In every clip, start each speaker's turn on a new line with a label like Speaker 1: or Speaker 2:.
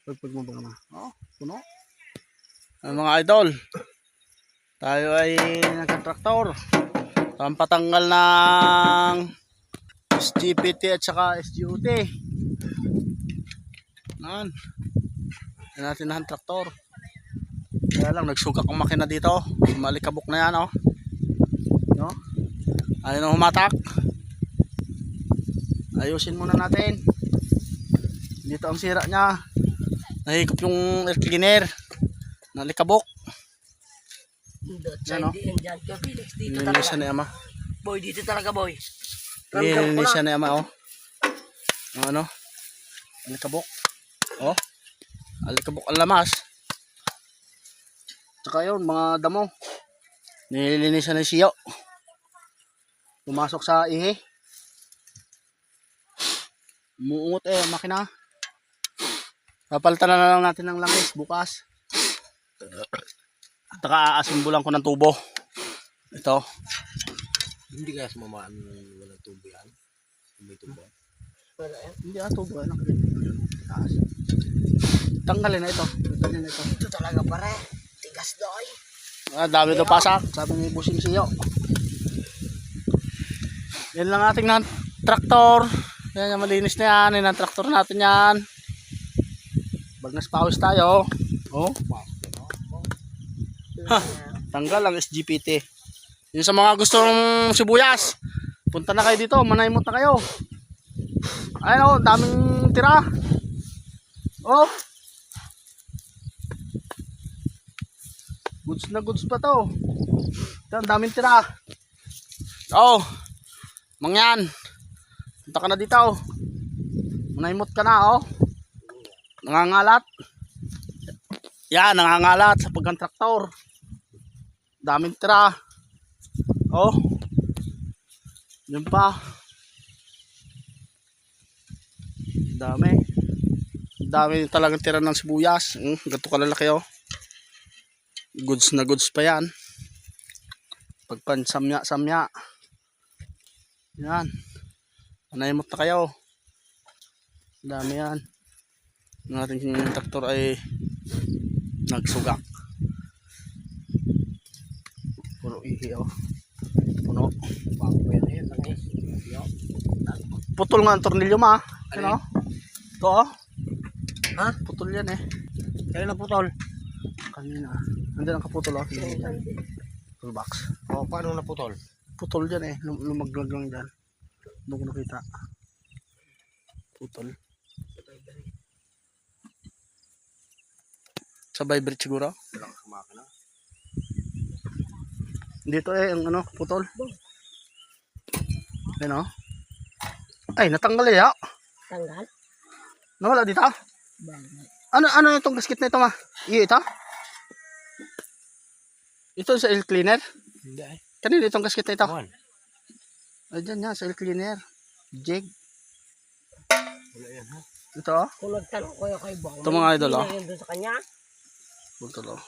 Speaker 1: Pagpag mo ba naman? Oo, puno. Mga idol, tayo ay nagka-traktor. Pampatanggal ng SGPT at saka SGUT. Yan natin na ang traktor. Kaya lang nagsugak ang makina dito. Malikabok na yan, oh. No? Ayaw na humatak. Ayusin muna natin. Dito ang sira niya. Nahigop yung air cleaner. Nalikabok.
Speaker 2: Yan, no?
Speaker 1: Nilinisan ni ama.
Speaker 2: Boy, dito talaga, boy.
Speaker 1: Nilinisan ni ama, oh. Ano? Alikabok. Oh. Alikabok ang lamas. Tsaka yun, mga damo. Nilinisan ni Siyo. Pumasok sa ihi. Muungot ang makina. Papalitan na lang natin ng langis bukas. At aasimbulan ko ng tubo. Ito.
Speaker 2: Hindi kaya sumamaan walang tubo yan. May tubo.
Speaker 1: Hindi tubo. Taas. Tanggalin na ito. Tanggalin na ito.
Speaker 2: Ito talaga pare. Tigas doy.
Speaker 1: Dami daw pasak. Sabi ni Busing Siyo. Yan lang ating traktor. Yan yung malinis na yan. Yan ang traktor natin yan. Bagnas pawis tayo. Oh. Ha, tanggal ang SGPT. Yung sa mga gusto ng sibuyas, punta na kayo dito, manaymot na kayo. Ayun, oh, daming tira. Oh. Goods na goods pa to. Ito, daming tira. Oh. Mangyan. Punta ka na dito. Manaymot ka na, oh. Nangangalat. Yan, nangangalat sa pagkantraktor. Daming tira. Oh. Yun pa. Dami. Dami talagang tira ng sibuyas. Ganito kalalaki, oh. Goods na goods pa yan. Pagpansamya-samya. Yan. Manaymot na kayo. Dami yan. Ang ating traktor ay nagsugak. Puro ihi, oh. Puno. Putol nga ang tornilyo, ma. Ano? Ito, oh.
Speaker 2: Ha?
Speaker 1: Putol yan, eh.
Speaker 2: Kaya na putol.
Speaker 1: Kanina. Nandiyan ang kaputol, oh. Toolbox.
Speaker 2: O, paano na putol?
Speaker 1: Putol yan, eh. Lumaglag lang dyan. Doon ko nakita. Putol. Sa vibrate siguro. Dito eh ang ano, putol. Ano? Ay, natanggal eh, ah.
Speaker 2: Tanggal?
Speaker 1: Nawala dito? Ano itong gasket na ito, ma? Ito? Ito sa air cleaner?
Speaker 2: Hindi ay.
Speaker 1: Kanina itong gasket na ito?
Speaker 2: Kuhan.
Speaker 1: Ay, dyan yan, sa air cleaner. Jig.
Speaker 2: Wala yan, ha?
Speaker 1: Ito, oh.
Speaker 2: Kung nagtanong ko yung kay Bong.
Speaker 1: Ito mga idol, oh.
Speaker 2: Doon sa kanya.
Speaker 1: Putol, oh.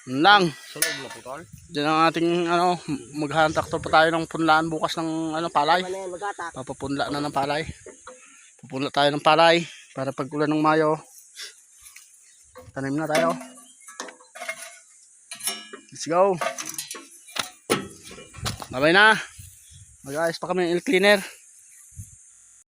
Speaker 1: Yun lang.
Speaker 2: Sa loob na putol?
Speaker 1: Diyan ang ating, ano, maghantaktor pa tayo ng punlaan bukas ng, ano, palay.
Speaker 2: Ano yan, magatak?
Speaker 1: Papapunla na ng palay. Pupunla tayo ng palay para pag ulan ng Mayo, tanim na tayo. Let's go. Babay na. Mag-ayos pa kami ng air cleaner.